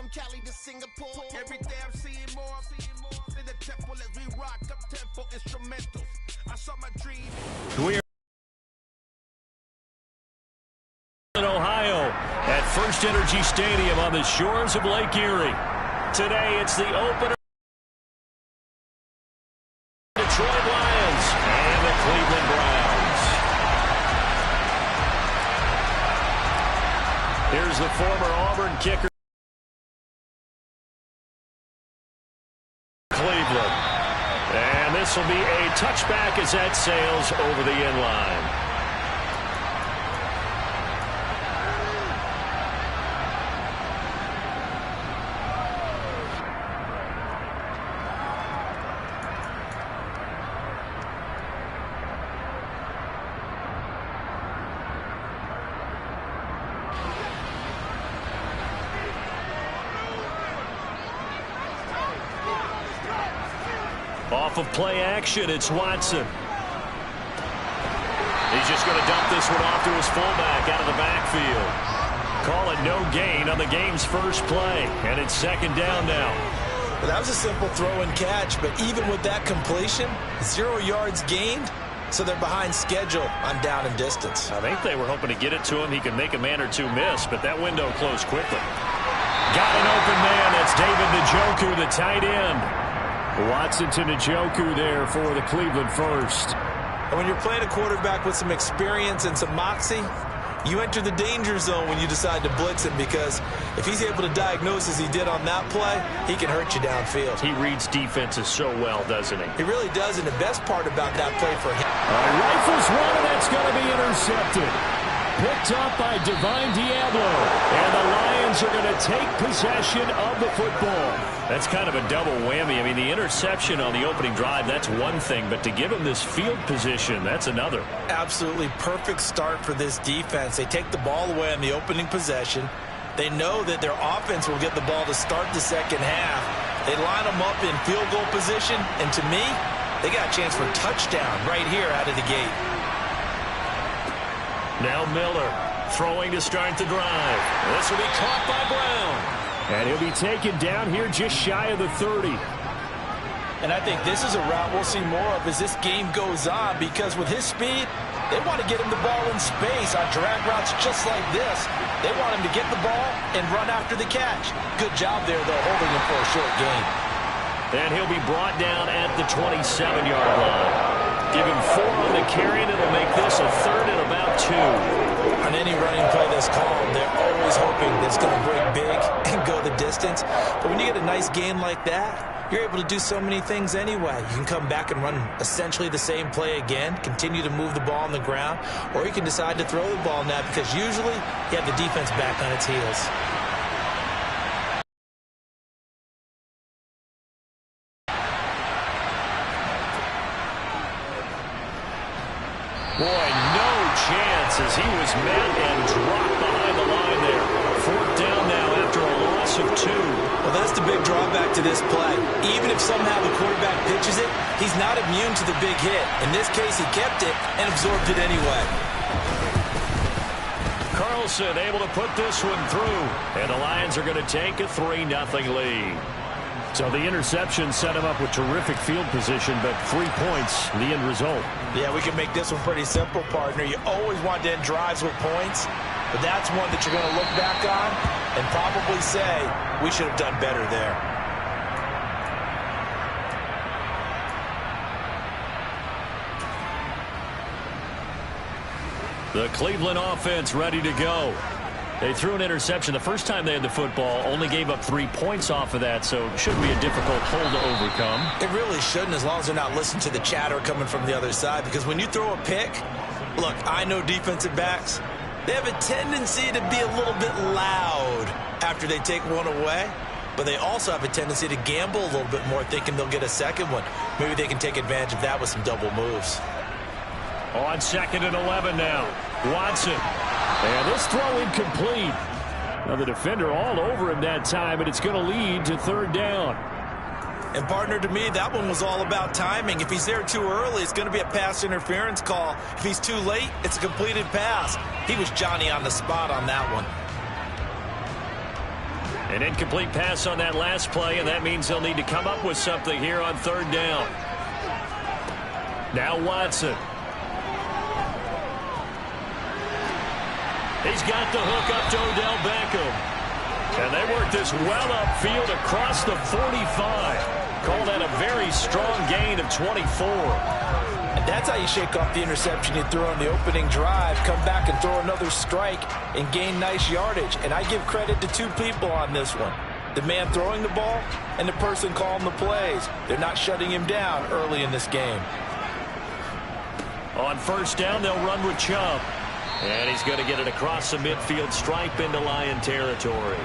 from Cali to Singapore. Every day I'm seeing more in the temple as we rock up tempo instrumentals. I saw my dream. We are in Ohio at First Energy Stadium on the shores of Lake Erie. Today it's the opener. Detroit Lions and the Cleveland Browns. Here's the former Auburn kicker. Cleveland. And this will be a touchback as that sails over the end line. Off of play action, it's Watson. He's just going to dump this one off to his fullback out of the backfield. Call it no gain on the game's first play, and it's second down now. Well, that was a simple throw and catch, but even with that completion, 0 yards gained, so they're behind schedule on down and distance. I think they were hoping to get it to him. He could make a man or two miss, but that window closed quickly. Got an open man. That's David Njoku, the tight end. Watson to Njoku there for the Cleveland first. And when you're playing a quarterback with some experience and some moxie, you enter the danger zone when you decide to blitz him, because if he's able to diagnose as he did on that play, he can hurt you downfield. He reads defenses so well, doesn't he? He really does, and the best part about that play for him. Rifles one, and that's going to be intercepted. Picked up by Divine Diablo. And the Lions are going to take possession of the football. That's kind of a double whammy. I mean, the interception on the opening drive, that's one thing. But to give him this field position, that's another. Absolutely perfect start for this defense. They take the ball away on the opening possession. They know that their offense will get the ball to start the second half. They line them up in field goal position. And to me, they got a chance for a touchdown right here out of the gate. Now Miller throwing to start the drive. This will be caught by Brown. And he'll be taken down here just shy of the 30. And I think this is a route we'll see more of as this game goes on, because with his speed, they want to get him the ball in space on drag routes just like this. They want him to get the ball and run after the catch. Good job there, though, holding him for a short gain. And he'll be brought down at the 27-yard line. Give him 4 on the carry, and it'll make this a third and about 2. On any running play that's called, they're always hoping that it's going to break big and go the distance. But when you get a nice gain like that, you're able to do so many things anyway. You can come back and run essentially the same play again, continue to move the ball on the ground, or you can decide to throw the ball now, because usually you have the defense back on its heels. Boy, no chance as he was met and dropped behind the line there. Fourth down now after a loss of 2. Well, that's the big drawback to this play. Even if somehow the quarterback pitches it, he's not immune to the big hit. In this case, he kept it and absorbed it anyway. Carlson able to put this one through. And the Lions are going to take a 3-0 lead. So the interception set him up with terrific field position, but 3 points, the end result. Yeah, we can make this one pretty simple, partner. You always want to end drives with points, but that's one that you're going to look back on and probably say, we should have done better there. The Cleveland offense ready to go. They threw an interception the first time they had the football, only gave up 3 points off of that, so it shouldn't be a difficult hole to overcome. It really shouldn't, as long as they're not listening to the chatter coming from the other side, because when you throw a pick, look, I know defensive backs, they have a tendency to be a little bit loud after they take one away, but they also have a tendency to gamble a little bit more, thinking they'll get a second one. Maybe they can take advantage of that with some double moves. On 2nd and 11 now, Watson. And this throw incomplete. Now the defender all over him that time, but it's going to lead to 3rd down. And partner, to me, that one was all about timing. If he's there too early, it's going to be a pass interference call. If he's too late, it's a completed pass. He was Johnny on the spot on that one. An incomplete pass on that last play, and that means they'll need to come up with something here on third down. Now Watson. He's got the hook up to Odell Beckham. And they work this well upfield across the 45. Call that a very strong gain of 24. And that's how you shake off the interception you threw on the opening drive, come back and throw another strike and gain nice yardage. And I give credit to two people on this one. The man throwing the ball and the person calling the plays. They're not shutting him down early in this game. On first down, they'll run with Chubb. And he's going to get it across the midfield stripe into Lion territory.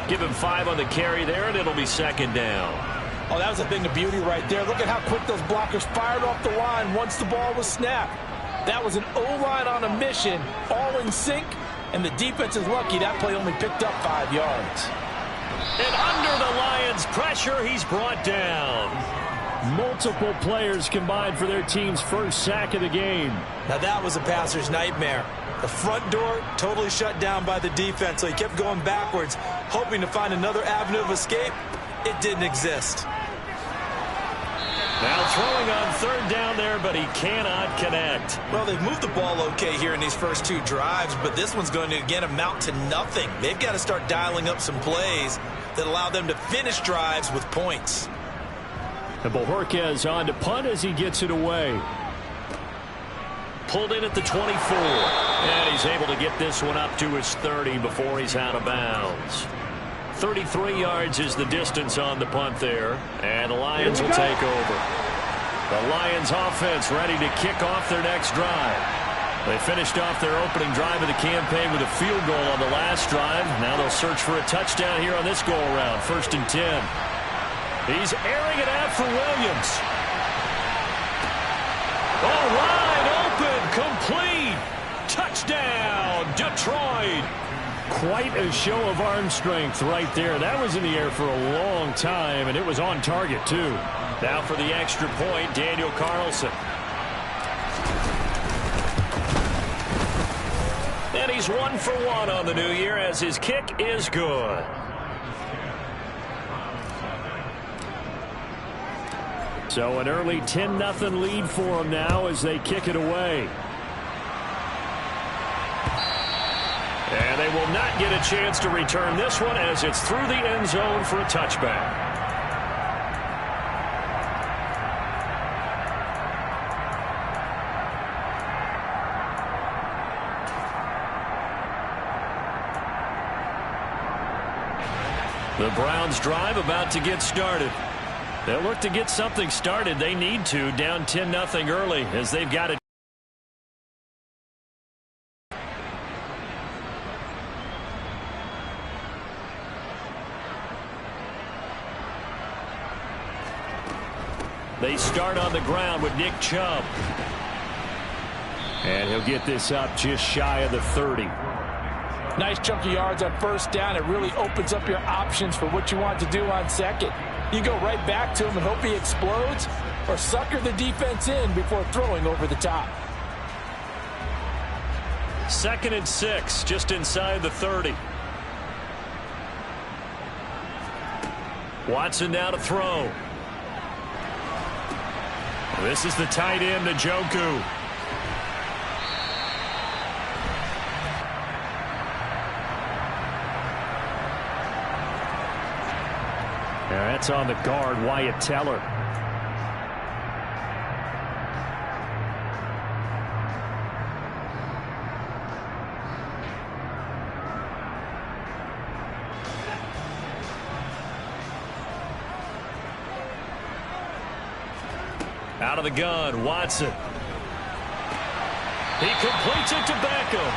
Give him 5 on the carry there, and it'll be second down. Oh, that was a thing of beauty right there. Look at how quick those blockers fired off the line once the ball was snapped. That was an O-line on a mission, all in sync, and the defense is lucky that play only picked up 5 yards. And under the Lions' pressure, he's brought down. Multiple players combined for their team's first sack of the game. Now that was a passer's nightmare. The front door totally shut down by the defense, so he kept going backwards, hoping to find another avenue of escape. It didn't exist. Now throwing on third down there, but he cannot connect. Well, they've moved the ball okay here in these first 2 drives, but this one's going to again amount to nothing. They've got to start dialing up some plays that allow them to finish drives with points. And Bojorquez on to punt as he gets it away. Pulled in at the 24. And he's able to get this one up to his 30 before he's out of bounds. 33 yards is the distance on the punt there. And the Lions will take over. The Lions offense ready to kick off their next drive. They finished off their opening drive of the campaign with a field goal on the last drive. Now they'll search for a touchdown here on this go-around. 1st and 10. He's airing it out for Williams. Oh, wide open, complete. Touchdown, Detroit. Quite a show of arm strength right there. That was in the air for a long time, and it was on target, too. Now for the extra point, Daniel Carlson. And he's 1 for 1 on the new year as his kick is good. So an early 10-0 lead for them now as they kick it away. And they will not get a chance to return this one as it's through the end zone for a touchback. The Browns drive about to get started. They'll look to get something started. They need to, down 10-0 early as they've got it. They start on the ground with Nick Chubb. And he'll get this up just shy of the 30. Nice chunk of yards on first down. It really opens up your options for what you want to do on second. You go right back to him and hope he explodes, or sucker the defense in before throwing over the top. 2nd and 6, just inside the 30. Watson now to throw. This is the tight end, Njoku. That's on the guard, Wyatt Teller. Out of the gun, Watson. He completes it to Beckham.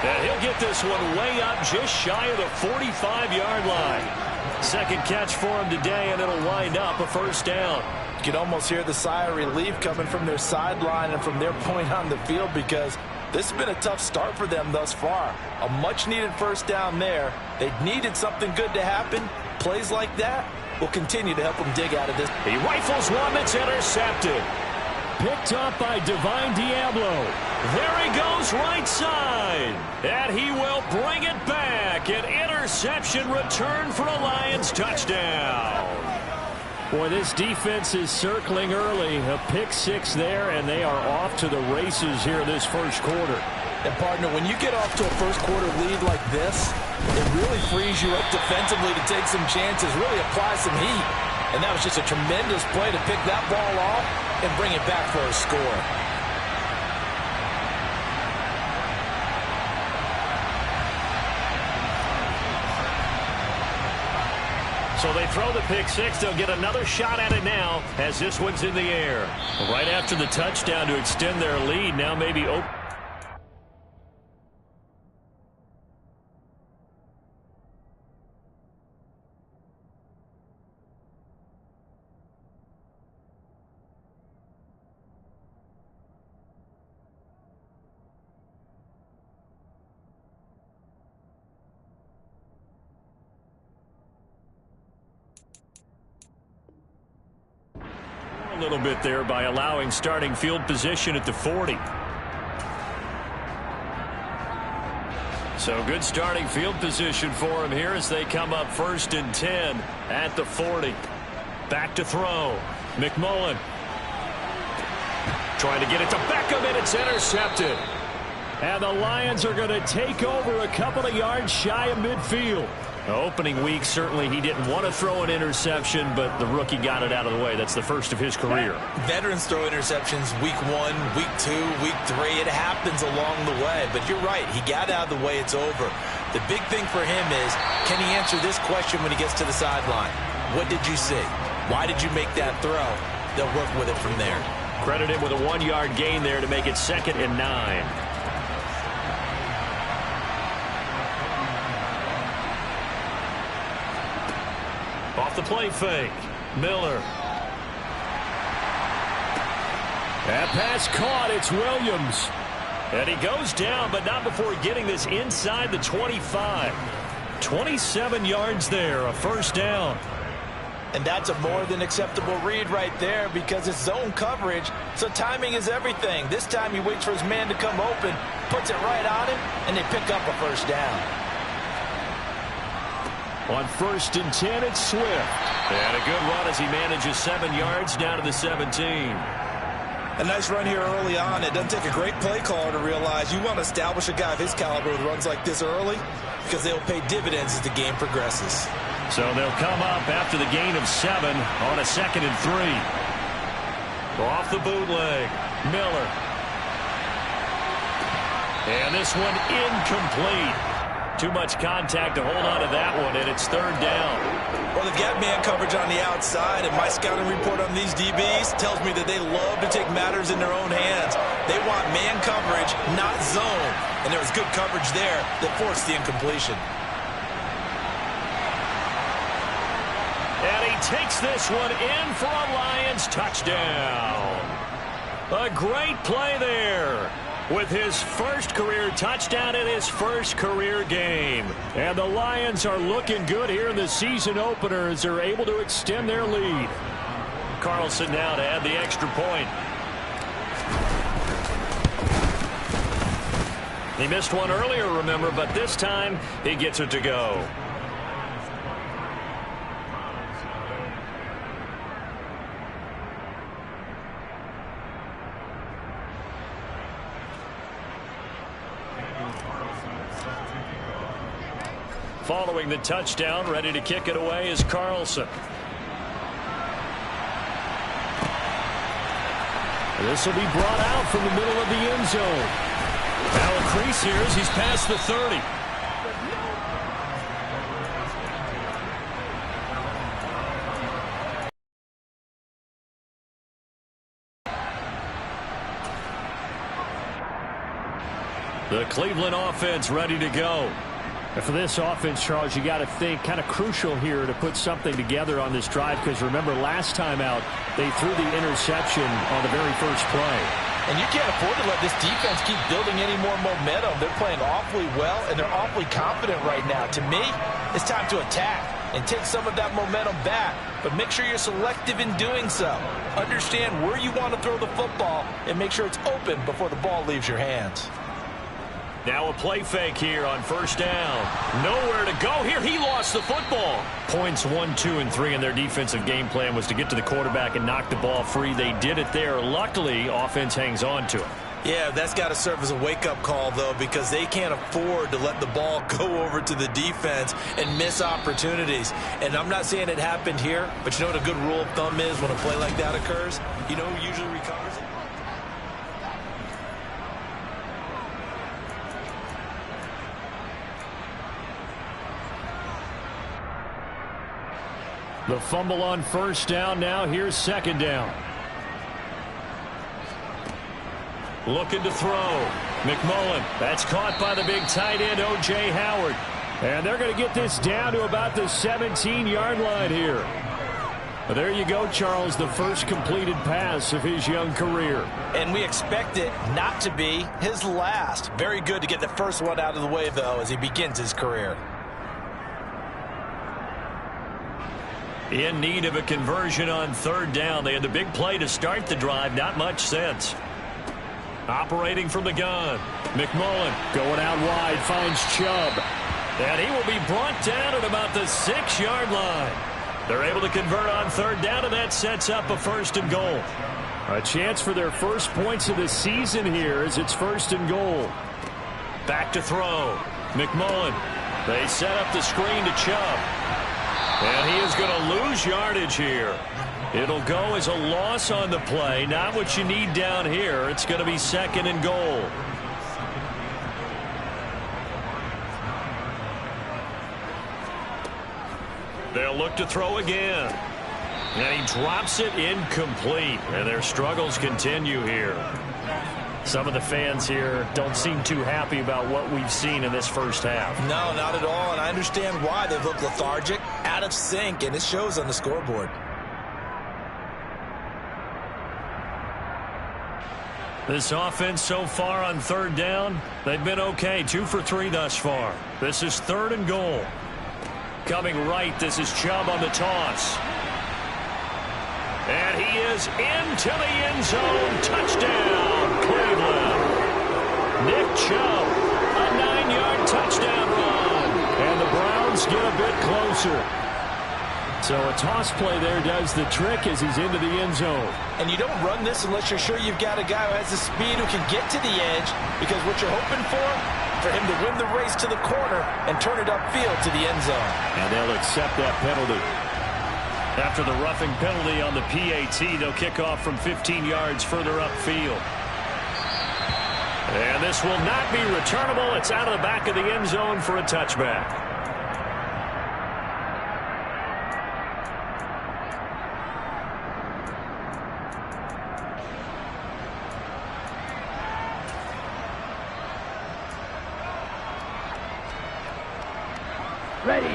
And he'll get this one way up just shy of the 45-yard line. Second catch for him today, and it'll wind up a first down. You can almost hear the sigh of relief coming from their sideline and from their point on the field, because this has been a tough start for them thus far. A much-needed first down there. They needed something good to happen. Plays like that will continue to help them dig out of this. He rifles one that's intercepted. Picked up by Divine Diablo. There he goes right side. And he will bring it back. An interception return for a Lions touchdown. Boy, this defense is circling early. A pick six there, and they are off to the races here this first quarter. And, partner, when you get off to a first-quarter lead like this, it really frees you up defensively to take some chances, really apply some heat. And that was just a tremendous play to pick that ball off and bring it back for a score. So they throw the pick six. They'll get another shot at it now as this one's in the air. Right after the touchdown to extend their lead, now maybe open. A little bit there by allowing starting field position at the 40. So good starting field position for him here as they come up 1st and 10 at the 40. Back to throw. McMullen trying to get it to Beckham, and it's intercepted. And the Lions are going to take over a couple of yards shy of midfield. Opening week, certainly he didn't want to throw an interception, but the rookie got it out of the way. That's the first of his career. Veterans throw interceptions week 1, week 2, week 3. It happens along the way. But you're right. He got out of the way. It's over. The big thing for him is, can he answer this question when he gets to the sideline? What did you see? Why did you make that throw? They'll work with it from there. Credit him with a 1-yard gain there to make it 2nd and 9. Off the play fake. Miller. That pass caught. It's Williams. And he goes down, but not before getting this inside the 25. 27 yards there, a first down. And that's a more than acceptable read right there because it's zone coverage, so timing is everything. This time he waits for his man to come open, puts it right on him, and they pick up a first down. On 1st and 10, it's Swift. And a good run as he manages 7 yards down to the 17. A nice run here early on. It doesn't take a great play caller to realize you want to establish a guy of his caliber with runs like this early because they'll pay dividends as the game progresses. So they'll come up after the gain of 7 on a 2nd and 3. Off the bootleg. Miller. And this one incomplete. Too much contact to hold on to that one, and it's 3rd down. Well, they've got man coverage on the outside, and my scouting report on these DBs tells me that they love to take matters in their own hands. They want man coverage, not zone. And there was good coverage there that forced the incompletion. And he takes this one in for a Lions touchdown. A great play there with his first career touchdown in his first career game. And the Lions are looking good here in the season opener as they're able to extend their lead. Carlson now to add the extra point. He missed one earlier, remember, but this time he gets it to go. Following the touchdown, ready to kick it away is Carlson. This will be brought out from the middle of the end zone. Now a crease here as he's past the 30. The Cleveland offense ready to go. And for this offense, Charles, you got to think kind of crucial here to put something together on this drive because remember last time out they threw the interception on the very first play. And you can't afford to let this defense keep building any more momentum. They're playing awfully well, and they're awfully confident right now. To me, it's time to attack and take some of that momentum back. But make sure you're selective in doing so. Understand where you want to throw the football and make sure it's open before the ball leaves your hands. Now a play fake here on first down. Nowhere to go here. He lost the football. Points 1, 2, and 3 in their defensive game plan was to get to the quarterback and knock the ball free. They did it there. Luckily, offense hangs on to it. Yeah, that's got to serve as a wake-up call, though, because they can't afford to let the ball go over to the defense and miss opportunities. And I'm not saying it happened here, but you know what a good rule of thumb is when a play like that occurs? You know who usually recovers it? The fumble on first down. Now here's second down. Looking to throw. McMullen. That's caught by the big tight end, O.J. Howard. And they're going to get this down to about the 17-yard line here. But there you go, Charles, the first completed pass of his young career. And we expect it not to be his last. Very good to get the first one out of the way, though, as he begins his career. In need of a conversion on third down. They had the big play to start the drive. Not much sense. Operating from the gun. McMullen going out wide. Finds Chubb. And he will be brought down at about the 6-yard line. They're able to convert on third down, and that sets up a first and goal. A chance for their first points of the season here as it's first and goal. Back to throw. McMullen. They set up the screen to Chubb. And he is going to lose yardage here. It'll go as a loss on the play. Not what you need down here. It's going to be second and goal. They'll look to throw again. And he drops it incomplete. And their struggles continue here. Some of the fans here don't seem too happy about what we've seen in this first half. No, not at all, and I understand why. They've looked lethargic, out of sync, and it shows on the scoreboard. This offense so far on third down, they've been okay. 2 for 3 thus far. This is third and goal. Coming right, this is Chubb on the toss. And he is into the end zone. Touchdown, Cleveland. Nick Chubb, a 9-yard touchdown run. And the Browns get a bit closer. So a toss play there does the trick as he's into the end zone. And you don't run this unless you're sure you've got a guy who has the speed who can get to the edge, because what you're hoping for him to win the race to the corner and turn it upfield to the end zone. And they'll accept that penalty. After the roughing penalty on the PAT, they'll kick off from 15 yards further upfield. And this will not be returnable. It's out of the back of the end zone for a touchback. Ready.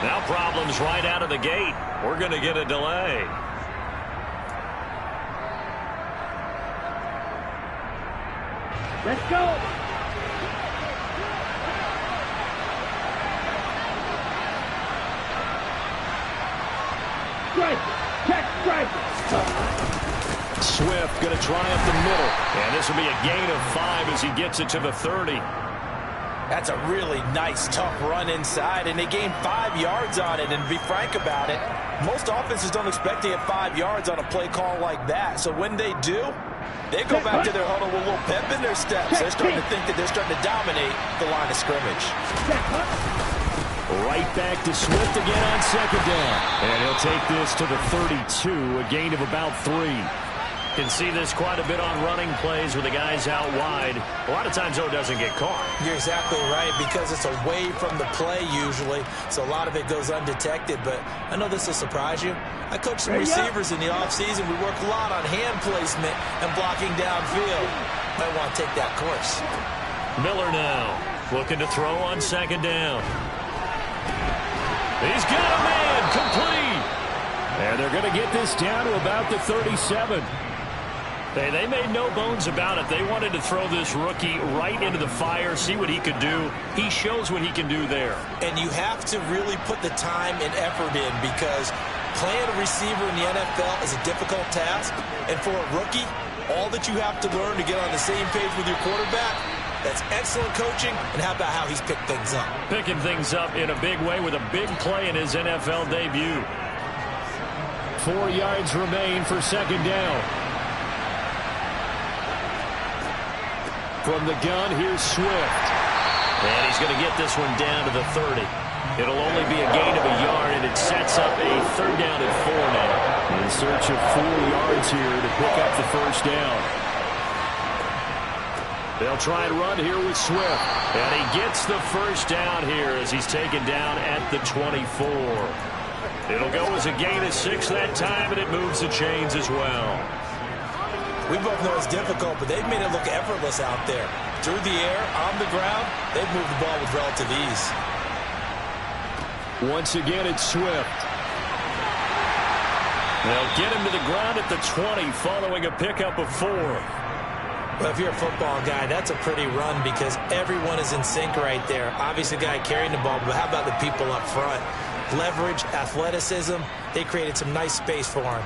Now problems right out of the gate. We're going to get a delay. Let's go. Strike. Check. Strike. Swift going to try up the middle. And this will be a gain of 5 as he gets it to the 30. That's a really nice, tough run inside, and they gained 5 yards on it. And to be frank about it, most offenses don't expect to get 5 yards on a play call like that. So when they do, they go back to their huddle with a little pep in their steps. They're starting to think that they're starting to dominate the line of scrimmage. Right back to Swift again on second down. And he'll take this to the 32, a gain of about 3. can see this quite a bit on running plays with the guys out wide. A lot of times, though, it doesn't get caught. You're exactly right, because it's away from the play usually, so a lot of it goes undetected. But I know this will surprise you. I coach some receivers in the offseason. We work a lot on hand placement and blocking downfield. Might want to take that course. Miller now looking to throw on second down. He's got a man complete. And they're going to get this down to about the 37. Hey, they made no bones about it. They wanted to throw this rookie right into the fire, see what he could do. He shows what he can do there. And you have to really put the time and effort in, because playing a receiver in the NFL is a difficult task. And for a rookie, all that you have to learn to get on the same page with your quarterback, that's excellent coaching. And how about how he's picked things up? Picking things up in a big way with a big play in his NFL debut. 4 yards remain for second down. From the gun, here's Swift. And he's going to get this one down to the 30. It'll only be a gain of a yard, and it sets up a third down and 4 now. In search of 4 yards here to pick up the first down. They'll try and run here with Swift. And he gets the first down here as he's taken down at the 24. It'll go as a gain of 6 that time, and it moves the chains as well. We both know it's difficult, but they've made it look effortless out there. Through the air, on the ground, they've moved the ball with relative ease. Once again, it's Swift. They'll get him to the ground at the 20 following a pickup of 4. Well, if you're a football guy, that's a pretty run, because everyone is in sync right there. Obviously, the guy carrying the ball, but how about the people up front? Leverage, athleticism, they created some nice space for him.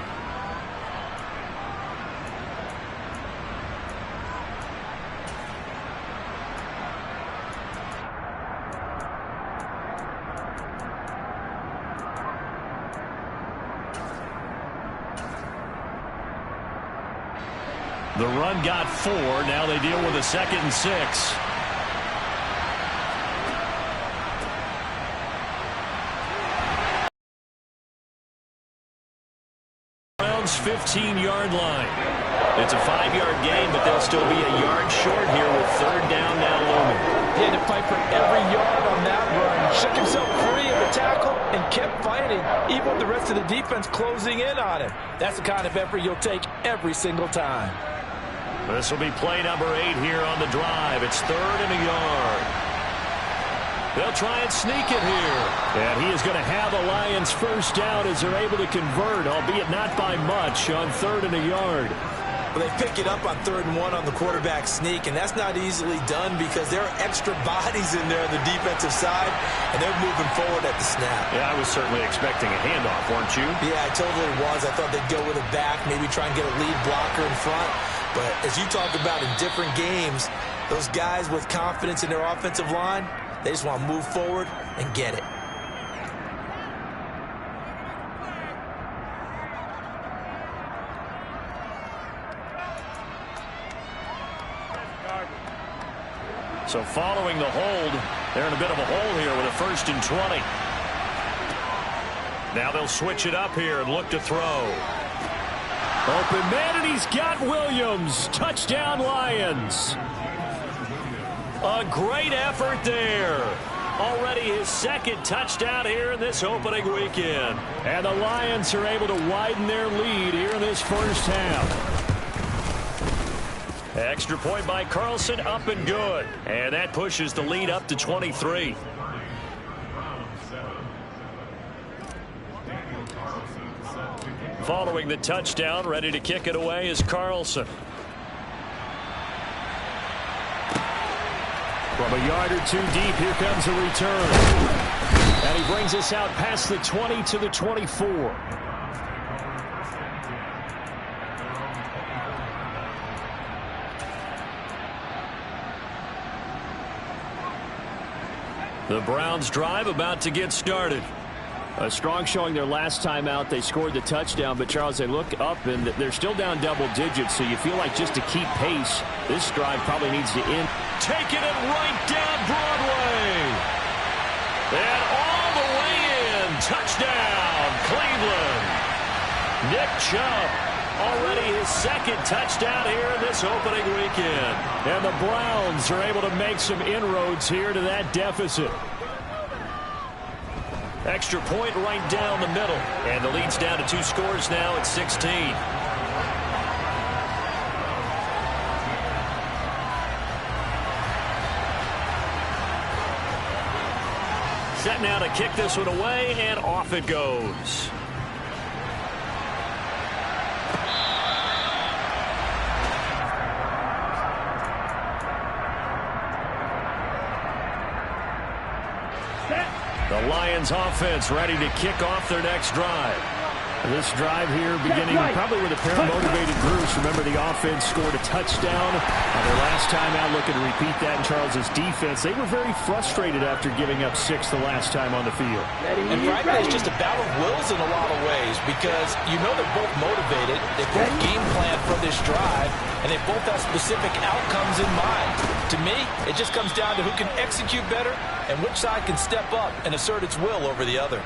The run got 4. Now they deal with a 2nd and 6. Browns 15-yard line. It's a 5-yard gain, but they'll still be a yard short here with third down now looming. He had to fight for every yard on that run. Shook himself free of the tackle and kept fighting, even with the rest of the defense closing in on him. That's the kind of effort you'll take every single time. This will be play number 8 here on the drive. It's 3rd and a yard. They'll try and sneak it here. And he is going to have the Lions first down as they're able to convert, albeit not by much, on 3rd and a yard. Well, they pick it up on 3rd and 1 on the quarterback sneak, and that's not easily done because there are extra bodies in there on the defensive side, and they're moving forward at the snap. Yeah, I was certainly expecting a handoff, weren't you? Yeah, I totally was. I thought they'd go with a back, maybe try and get a lead blocker in front. But as you talk about in different games, those guys with confidence in their offensive line, they just want to move forward and get it. So following the hold, they're in a bit of a hole here with a 1st and 20. Now they'll switch it up here and look to throw. Open man, and he's got Williams. Touchdown, Lions. A great effort there. Already his 2nd touchdown here in this opening weekend. And the Lions are able to widen their lead here in this first half. Extra point by Carlson, up and good. And that pushes the lead up to 23. Following the touchdown, ready to kick it away is Carlson. From a yard or 2 deep, here comes a return. And he brings us out past the 20 to the 24. The Browns drive about to get started. A strong showing their last time out. They scored the touchdown, but Charles, they look up and they're still down double digits, so you feel like just to keep pace, this drive probably needs to end. Taking it right down Broadway. And all the way in. Touchdown, Cleveland. Nick Chubb Already his second touchdown here in this opening weekend. And the Browns are able to make some inroads here to that deficit. Extra point right down the middle. And the lead's down to 2 scores now at 16. Set now to kick this one away, and off it goes. The Lions offense ready to kick off their next drive. This drive here beginning probably with a pair of motivated groups. Remember, the offense scored a touchdown their last time out, looking to repeat that in Charles's defense. They were very frustrated after giving up 6 the last time on the field. And frankly, it's just a battle of wills in a lot of ways because you know they're both motivated. They both game plan for this drive, and they both have specific outcomes in mind. To me, it just comes down to who can execute better and which side can step up and assert its will over the other.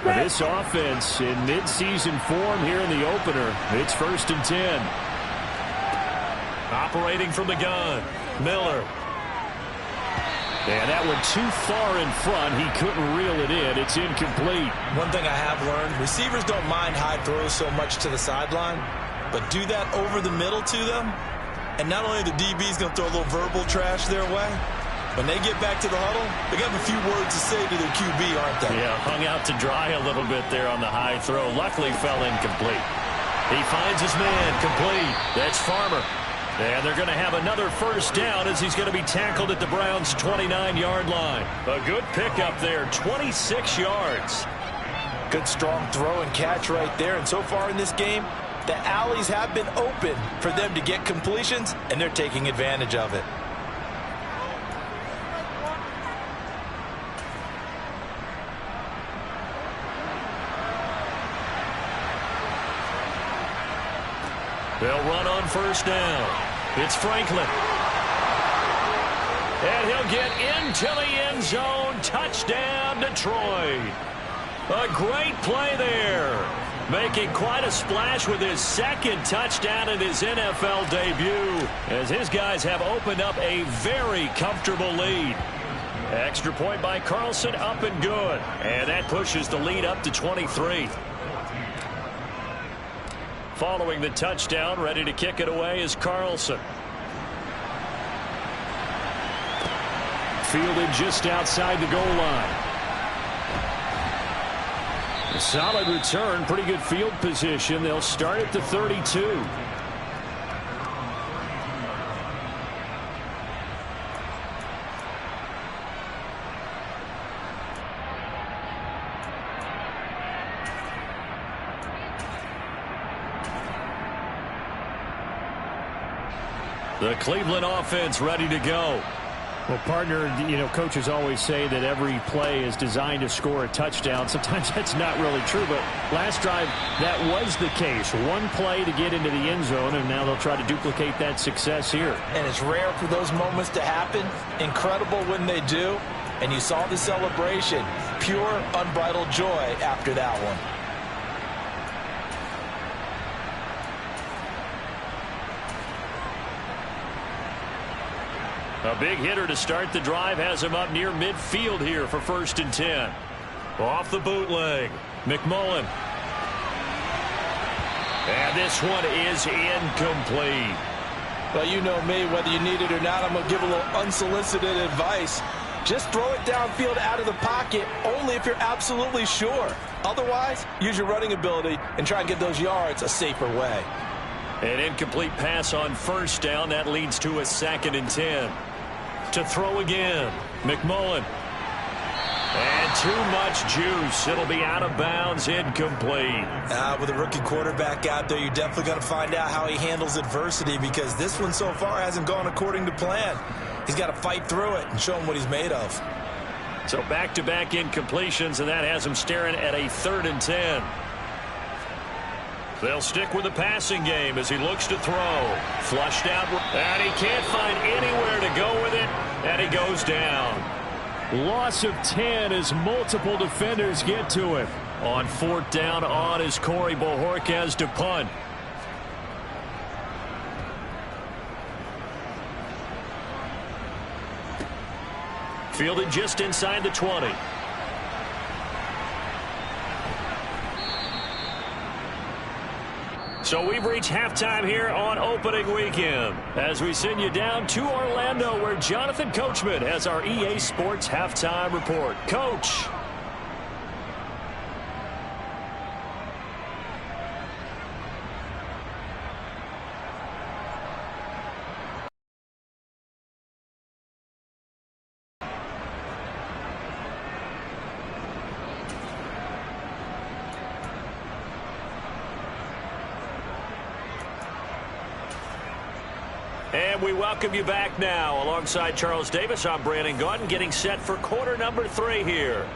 This offense in midseason form here in the opener. It's 1st and 10. Operating from the gun, Miller. And that went too far in front. He couldn't reel it in. It's incomplete. One thing I have learned, receivers don't mind high throws so much to the sideline, but do that over the middle to them, and not only the DB's going to throw a little verbal trash their way, when they get back to the huddle, they got a few words to say to their QB, aren't they? Yeah, hung out to dry a little bit there on the high throw. Luckily fell incomplete. He finds his man complete. That's Farmer. And they're going to have another 1st down as he's going to be tackled at the Browns' 29-yard line. A good pickup there, 26 yards. Good strong throw and catch right there. And so far in this game, the alleys have been open for them to get completions, and they're taking advantage of it. They'll run on 1st down. It's Franklin. And he'll get into the end zone. Touchdown, Detroit. A great play there. Making quite a splash with his 2nd touchdown in his NFL debut, as his guys have opened up a very comfortable lead. Extra point by Carlson, up and good. And that pushes the lead up to 23. Following the touchdown, ready to kick it away is Carlson. Fielded just outside the goal line. A solid return, pretty good field position. They'll start at the 32. The Cleveland offense ready to go. Well, partner, coaches always say that every play is designed to score a touchdown. Sometimes that's not really true, but last drive, that was the case. One play to get into the end zone, and now they'll try to duplicate that success here. And it's rare for those moments to happen. Incredible when they do. And you saw the celebration. Pure, unbridled joy after that one. A big hitter to start the drive has him up near midfield here for 1st and 10. Off the bootleg, McMullen. And this one is incomplete. Well, you know me, whether you need it or not, I'm going to give a little unsolicited advice. Just throw it downfield out of the pocket only if you're absolutely sure. Otherwise, use your running ability and try and get those yards a safer way. An incomplete pass on 1st down. That leads to a 2nd and 10. To throw again, McMullen. And too much juice. It'll be out of bounds, incomplete. With a rookie quarterback out there, you're definitely going to find out how he handles adversity, because this one so far hasn't gone according to plan. He's got to fight through it and show him what he's made of. So back-to-back incompletions, and that has him staring at a 3rd and 10. They'll stick with the passing game as he looks to throw. Flushed out, and he can't find anywhere to go with it, and he goes down. Loss of 10 as multiple defenders get to him. On 4th down on is Corey Bojorquez to punt. Fielded just inside the 20. So we've reached halftime here on opening weekend as we send you down to Orlando where Jonathan Coachman has our EA Sports halftime report. Coach. And we welcome you back now. Alongside Charles Davis, I'm Brandon Gaudin, getting set for quarter number 3 here.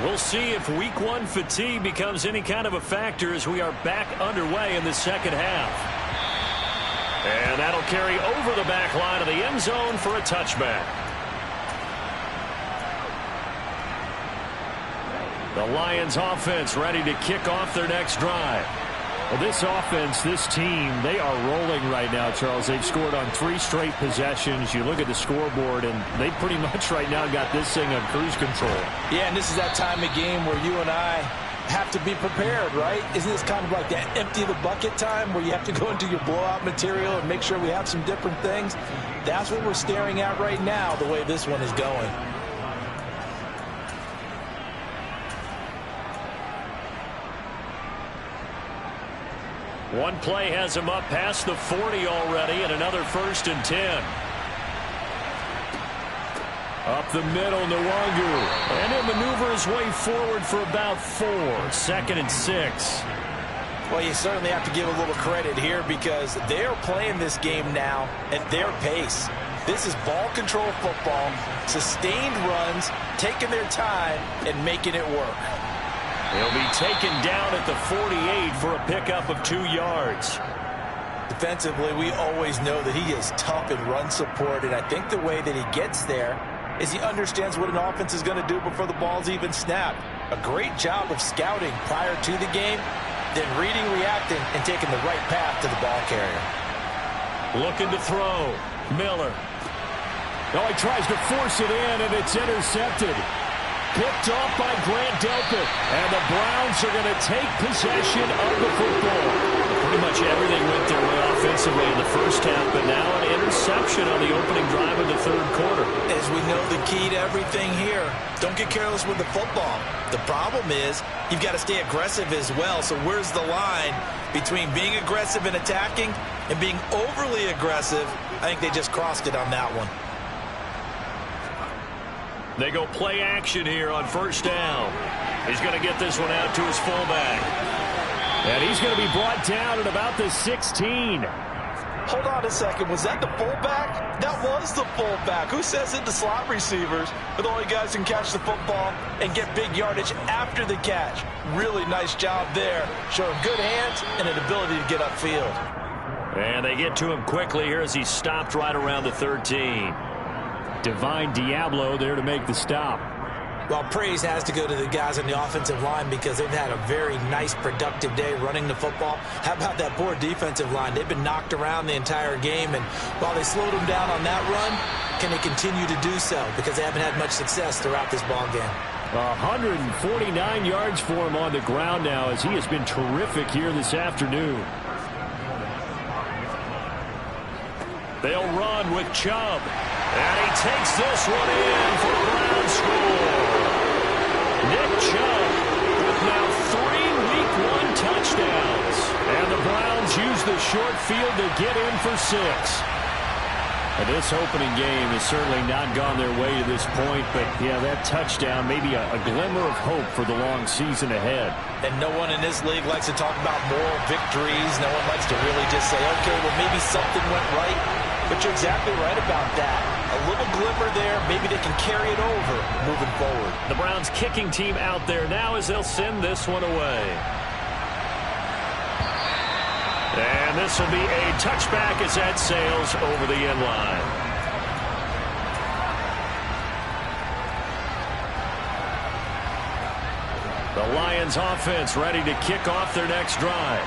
We'll see if week 1 fatigue becomes any kind of a factor as we are back underway in the second half. And that'll carry over the back line of the end zone for a touchback. The Lions offense ready to kick off their next drive. Well, this offense, this team, they are rolling right now, Charles. They've scored on 3 straight possessions. You look at the scoreboard, and they pretty much right now got this thing on cruise control. Yeah, and this is that time of game where you and I have to be prepared, right? Isn't this kind of like that empty the bucket time where you have to go into your blowout material and make sure we have some different things? That's what we're staring at right now, the way this one is going. One play has him up past the 40 already, and another 1st and 10. Up the middle, Nwangu. And he'll maneuver his way forward for about 4. 2nd and 6. Well, you certainly have to give a little credit here because they are playing this game now at their pace. This is ball control football, sustained runs, taking their time, and making it work. He'll be taken down at the 48 for a pickup of 2 yards. Defensively, we always know that he is tough in run support, and I think the way that he gets there is he understands what an offense is going to do before the ball's even snapped. A great job of scouting prior to the game, then reading, reacting, and taking the right path to the ball carrier. Looking to throw. Miller. Oh, he tries to force it in, and it's intercepted. Picked off by Grant Delpit. And the Browns are going to take possession of the football. Pretty much everything went their way offensively in the first half, but now an interception on the opening drive of the 3rd quarter. As we know, the key to everything here, don't get careless with the football. The problem is you've got to stay aggressive as well. So where's the line between being aggressive and attacking and being overly aggressive? I think they just crossed it on that one. They go play action here on 1st down. He's going to get this one out to his fullback. And he's going to be brought down at about the 16. Hold on a second. Was that the fullback? That was the fullback. Who says it? The slot receivers are the only guys who can catch the football and get big yardage after the catch. Really nice job there, showing good hands and an ability to get upfield. And they get to him quickly here as he stopped right around the 13. Divine Diablo there to make the stop. Well, praise has to go to the guys on the offensive line because they've had a very nice, productive day running the football. How about that poor defensive line? They've been knocked around the entire game, and while they slowed them down on that run, can they continue to do so? Because they haven't had much success throughout this ball game. 149 yards for him on the ground now as he has been terrific here this afternoon. They'll run with Chubb. And he takes this one in for the Browns score. Nick Chubb with now 3 Week 1 touchdowns. And the Browns use the short field to get in for 6. And this opening game has certainly not gone their way to this point, but yeah, that touchdown may be a glimmer of hope for the long season ahead. And no one in this league likes to talk about moral victories. No one likes to really just say, okay, well, maybe something went right. But you're exactly right about that. A little glimmer there. Maybe they can carry it over moving forward. The Browns kicking team out there now as they'll send this one away. And this will be a touchback as that sails over the end line. The Lions offense ready to kick off their next drive.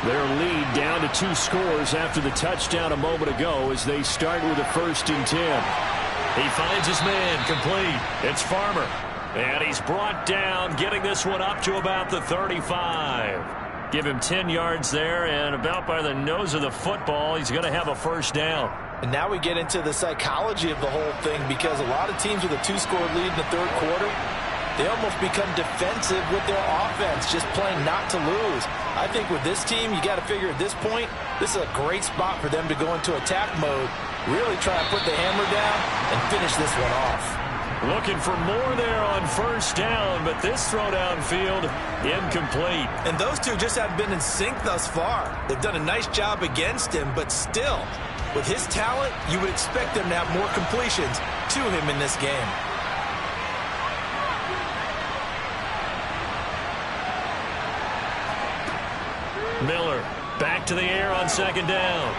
Their lead down to 2 scores after the touchdown a moment ago as they start with a 1st and 10. He finds his man complete. It's Farmer. And he's brought down, getting this one up to about the 35. Give him 10 yards there, and about by the nose of the football, he's going to have a 1st down. And now we get into the psychology of the whole thing, because a lot of teams with a 2-score lead in the 3rd quarter, they almost become defensive with their offense, just playing not to lose. I think with this team, you got to figure at this point, this is a great spot for them to go into attack mode, really try to put the hammer down and finish this one off. Looking for more there on 1st down, but this throw downfield incomplete. And those two just haven't been in sync thus far. They've done a nice job against him, but still, with his talent, you would expect them to have more completions to him in this game. Miller back to the air on 2nd down.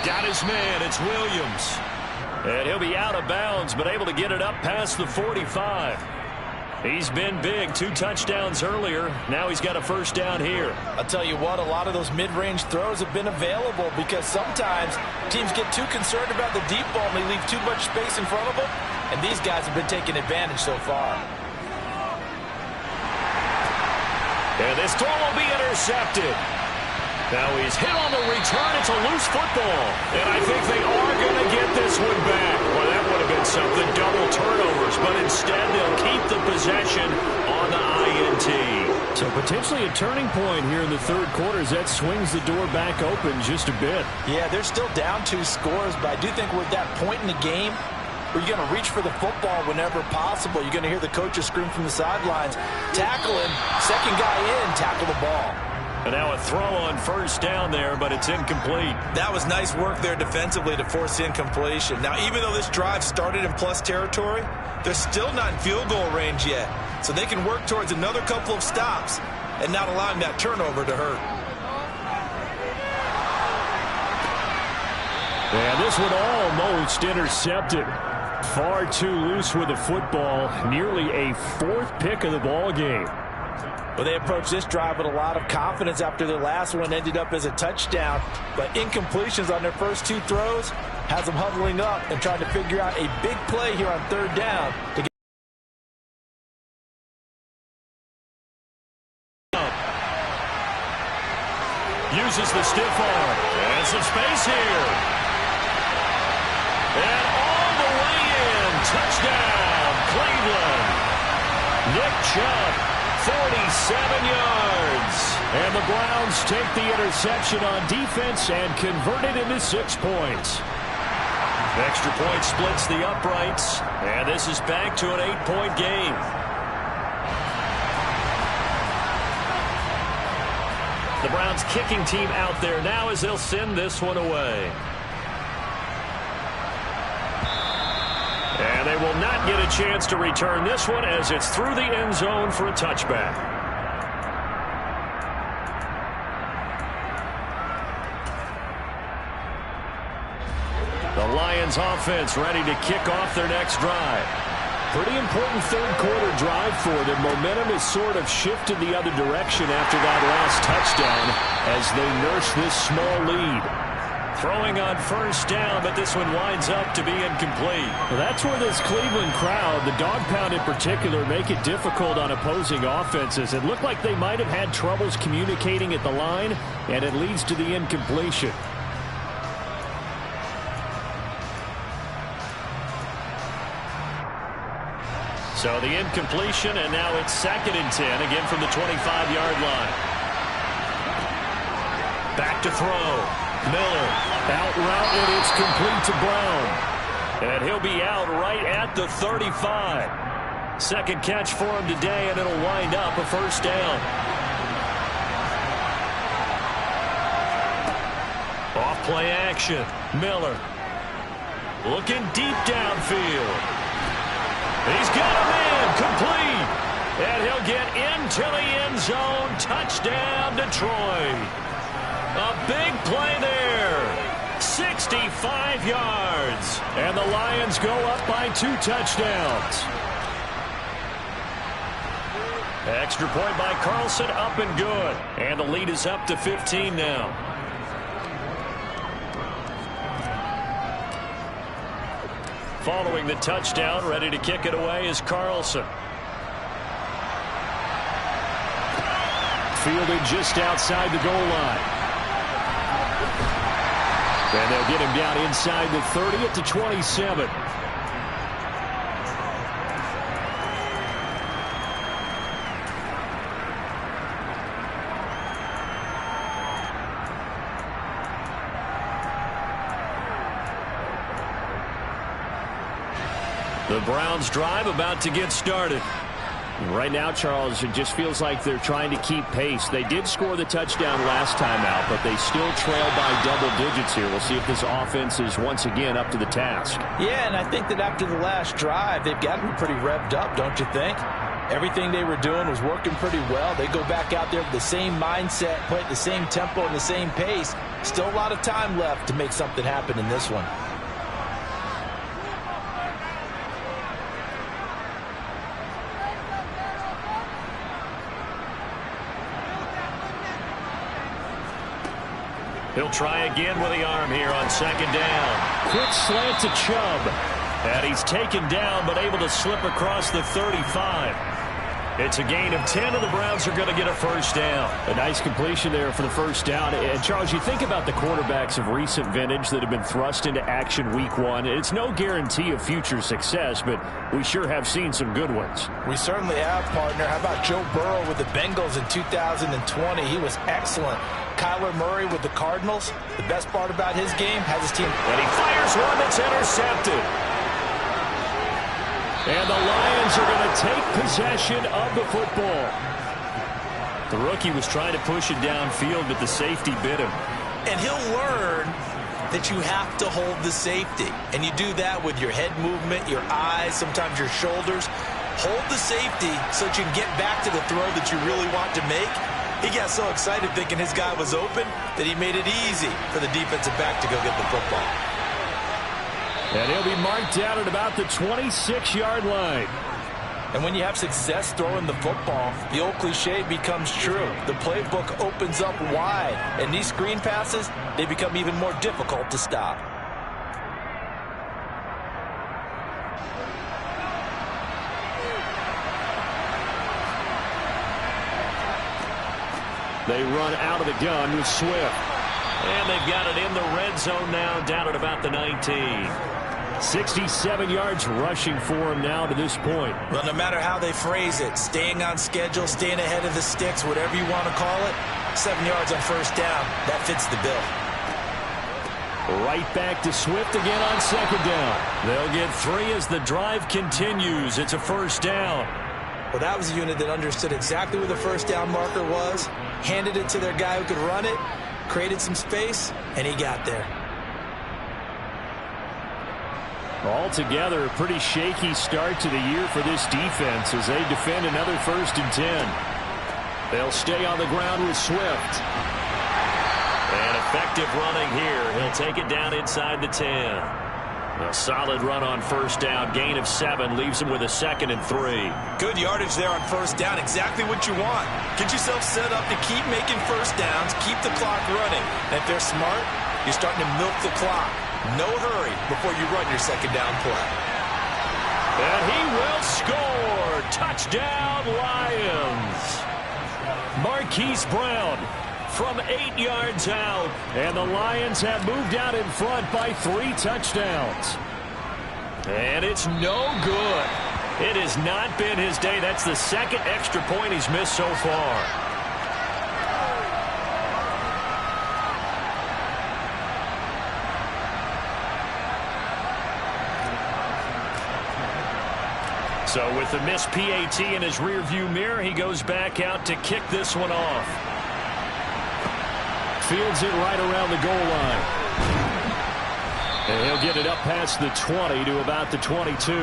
Got his man. It's Williams. And he'll be out of bounds, but able to get it up past the 45. He's been big. 2 touchdowns earlier. Now he's got a 1st down here. I'll tell you what, a lot of those mid-range throws have been available because sometimes teams get too concerned about the deep ball and they leave too much space in front of them. And these guys have been taking advantage so far. And this throw will be intercepted. Now he's hit on the return. It's a loose football. And I think they are going to get this one back. Well, that would have been something. Double turnovers. But instead, they'll keep the possession on the INT. So potentially a turning point here in the 3rd quarter as that swings the door back open just a bit. Yeah, they're still down 2 scores, but I do think we're at that point in the game where you're going to reach for the football whenever possible. You're going to hear the coaches scream from the sidelines. Tackle him. 2nd guy in. Tackle the ball. And now a throw on 1st down there, but it's incomplete. That was nice work there defensively to force incompletion. Now, even though this drive started in plus territory, they're still not in field goal range yet. So they can work towards another couple of stops and not allowing that turnover to hurt. And this one almost intercepted. Far too loose with the football. Nearly a 4th pick of the ball game. Well, they approached this drive with a lot of confidence after their last one ended up as a touchdown. But incompletions on their first 2 throws has them huddling up and trying to figure out a big play here on 3rd down to get uses the stiff arm. And some space here. And all the way in. Touchdown, Cleveland. Nick Chubb. 47 yards. And the Browns take the interception on defense and convert it into 6 points. Extra point splits the uprights. And this is back to an 8-point game. The Browns kicking team out there now as they'll send this one away. And they will not get a chance to return this one as it's through the end zone for a touchback. The Lions offense ready to kick off their next drive. Pretty important 3rd quarter drive for them. Momentum has sort of shifted the other direction after that last touchdown as they nurse this small lead. Throwing on 1st down, but this one winds up to be incomplete. Well, that's where this Cleveland crowd, the dog pound in particular, make it difficult on opposing offenses. It looked like they might have had troubles communicating at the line, and it leads to the incompletion. So the incompletion, and now it's 2nd and 10, again from the 25-yard line. Back to throw. Miller out route, and it's complete to Brown. And he'll be out right at the 35. 2nd catch for him today, and it'll wind up a 1st down. Off play action. Miller Looking deep downfield. He's got him in, complete. And he'll get into the end zone. Touchdown, Detroit. A big play there. 65 yards. And the Lions go up by 2 touchdowns. Extra point by Carlson, up and good. And the lead is up to 15 now. Following the touchdown, ready to kick it away is Carlson. Fielded just outside the goal line. And they'll get him down inside the 30 at the 27. The Browns drive about to get started. Right now, Charles, it just feels like they're trying to keep pace. They did score the touchdown last time out, but they still trail by double digits here. We'll see if this offense is once again up to the task. Yeah, and I think that after the last drive, they've got to be pretty revved up, don't you think? Everything they were doing was working pretty well. They go back out there with the same mindset, play at the same tempo and the same pace. Still a lot of time left to make something happen in this one. He'll try again with the arm here on second down. Quick slant to Chubb. And he's taken down but able to slip across the 35. It's a gain of 10, and the Browns are going to get a first down. A nice completion there for the first down. And, Charles, you think about the quarterbacks of recent vintage that have been thrust into action week 1. It's no guarantee of future success, but we sure have seen some good ones. We certainly have, partner. How about Joe Burrow with the Bengals in 2020? He was excellent. Kyler Murray with the Cardinals. The best part about his game has his team. And he fires one that's intercepted. And the Lions are going to take possession of the football. The rookie was trying to push it downfield, but the safety bit him. And he'll learn that you have to hold the safety. And you do that with your head movement, your eyes, sometimes your shoulders. Hold the safety so that you can get back to the throw that you really want to make. He got so excited thinking his guy was open that he made it easy for the defensive back to go get the football. And he'll be marked down at about the 26-yard line. And when you have success throwing the football, the old cliche becomes true. The playbook opens up wide, and these screen passes, they become even more difficult to stop. They run out of the gun with Swift. And they've got it in the red zone now, down at about the 19. 67 yards rushing for him now to this point. Well, no matter how they phrase it, staying on schedule, staying ahead of the sticks, whatever you want to call it, 7 yards on first down, that fits the bill. Right back to Swift again on second down. They'll get 3 as the drive continues. It's a first down. Well, that was a unit that understood exactly where the first down marker was, handed it to their guy who could run it, created some space, and he got there. Altogether, a pretty shaky start to the year for this defense as they defend another 1st and 10. They'll stay on the ground with Swift. And effective running here. He'll take it down inside the 10. A solid run on first down. Gain of 7 leaves him with a 2nd and 3. Good yardage there on first down. Exactly what you want. Get yourself set up to keep making first downs, keep the clock running. And if they're smart, you're starting to milk the clock. No hurry before you run your second down play. And he will score. Touchdown, Lions. Marquise Brown from 8 yards out. And the Lions have moved out in front by 3 touchdowns. And it's no good. It has not been his day. That's the 2nd extra point he's missed so far. So with the missed PAT in his rearview mirror, he goes back out to kick this one off. Fields it right around the goal line. And he'll get it up past the 20 to about the 22.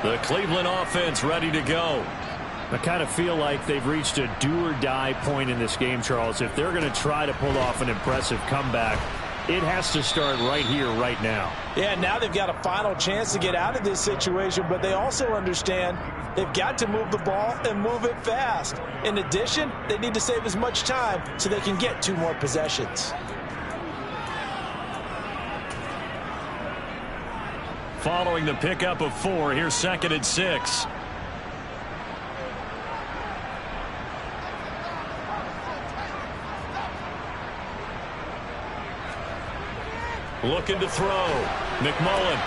The Cleveland offense ready to go. I kind of feel like they've reached a do-or-die point in this game, Charles. If they're going to try to pull off an impressive comeback, it has to start right here, right now. Yeah, now they've got a final chance to get out of this situation, but they also understand they've got to move the ball and move it fast. In addition, they need to save as much time so they can get 2 more possessions. Following the pickup of 4, here's 2nd and 6. Looking to throw. McMullen.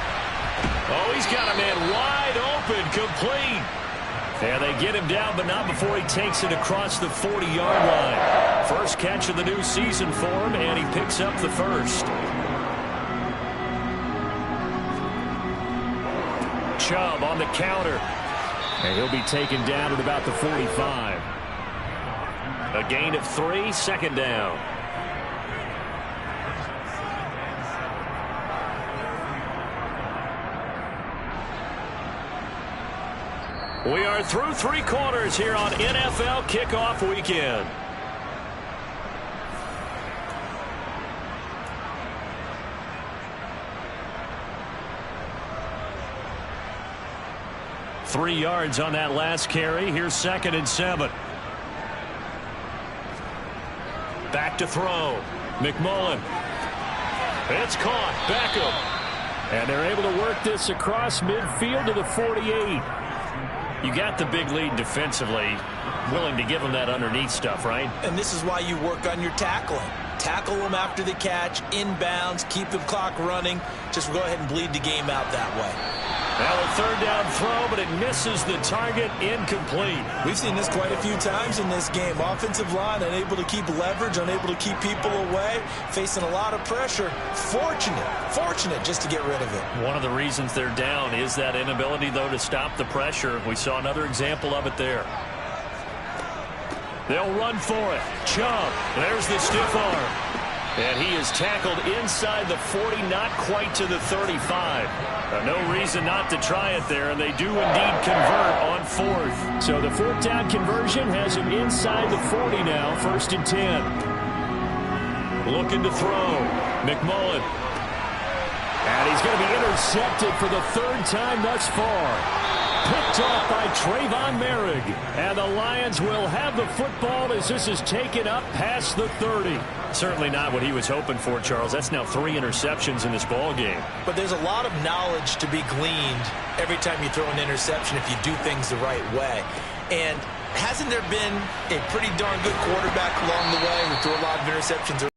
Oh, he's got a man wide open, complete. And they get him down, but not before he takes it across the 40-yard line. First catch of the new season for him, and he picks up the first. Chubb on the counter. And he'll be taken down at about the 45. A gain of 3, 2nd down. We are through 3 quarters here on NFL Kickoff Weekend. Three yards on that last carry. Here's 2nd and 7. Back to throw. McMullen. It's caught. Beckham. And they're able to work this across midfield to the 48. You got the big lead defensively, willing to give them that underneath stuff, right? And this is why you work on your tackling. Tackle them after the catch, inbounds, keep the clock running. Just go ahead and bleed the game out that way. Now a 3rd down throw, but it misses the target, incomplete. We've seen this quite a few times in this game. Offensive line unable to keep leverage, unable to keep people away, facing a lot of pressure. Fortunate just to get rid of it. One of the reasons they're down is that inability, though, to stop the pressure. We saw another example of it there. They'll run for it. Chubb. There's the stiff arm. And he is tackled inside the 40, not quite to the 35. No reason not to try it there, and they do indeed convert on 4th. So the 4th down conversion has him inside the 40 now, 1st and 10. Looking to throw. McMullen. And he's going to be intercepted for the 3rd time thus far. Picked off by Trayvon Merrick. And the Lions will have the football as this is taken up past the 30. Certainly not what he was hoping for, Charles. That's now 3 interceptions in this ball game. But there's a lot of knowledge to be gleaned every time you throw an interception if you do things the right way. And hasn't there been a pretty darn good quarterback along the way who threw a lot of interceptions?